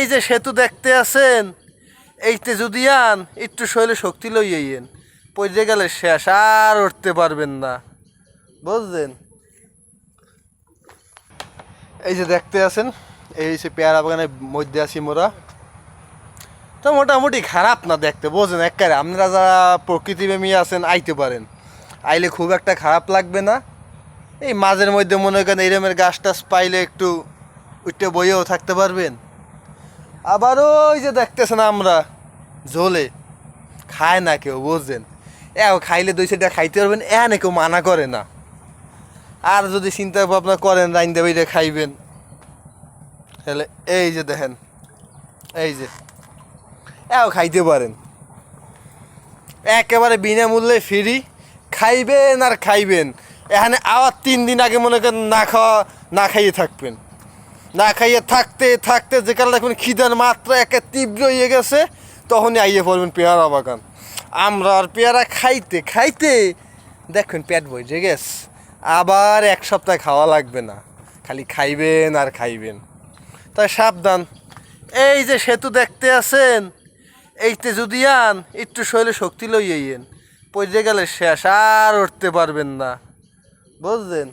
এই যে সেতু দেখতে আছেন, এইতে যদি আন একটু শরীরে শক্তি লইয়েন, পড়ে গেলে শেষ, আর উঠতে পারবেন না, বুঝলেন? এই যে দেখতে আছেন, এই যে পেয়ারা বাগানের মধ্যে আছি মোরা। তো মোটামুটি খারাপ না দেখতে, বোঝেন? একবারে আপনারা যারা প্রকৃতিপ্রেমী আছেন আইতে পারেন, আইলে খুব একটা খারাপ লাগবে না। এই মাঝের মধ্যে মনে করেন এইরমের গাছ টাছ পাইলে একটু উঠে বইয়েও থাকতে পারবেন। আবার ওই যে দেখতেছেন আমরা ঝোলে খায় না কেউ, বুঝছেন? খাইলে 2-4টা খাইতে পারবেন, না কেউ মানা করে না। আর যদি চিন্তা ভাবনা করেন রাইন্দা বইটা খাইবেন, তাহলে এই যে দেখেন, এই যে খাইতে পারেন, একেবারে বিনামূল্যে ফ্রি, খাইবেন আর খাইবেন। এখানে আবার 3 দিন আগে মনে করেন না খাইয়ে থাকবেন, না খাইয়ে থাকতে থাকতে যে কাল দেখবেন খিদার মাত্রা একে তীব্র হয়ে গেছে, তখনই আইয়ে পড়বেন পেয়ারা বাগান। আমরা আর পেয়ারা খাইতে খাইতে দেখবেন পেট ভরে গেছে, আবার 1 সপ্তাহ খাওয়া লাগবে না, খালি খাইবেন আর খাইবেন। তাই সাবধান। এই যে সেতু দেখতে আছেন, এইতে যদি আন একটু শরীরে শক্তি লইয়েন, পড়ে গেলে শেষ, আর উঠতে পারবেন না, বুঝলেন?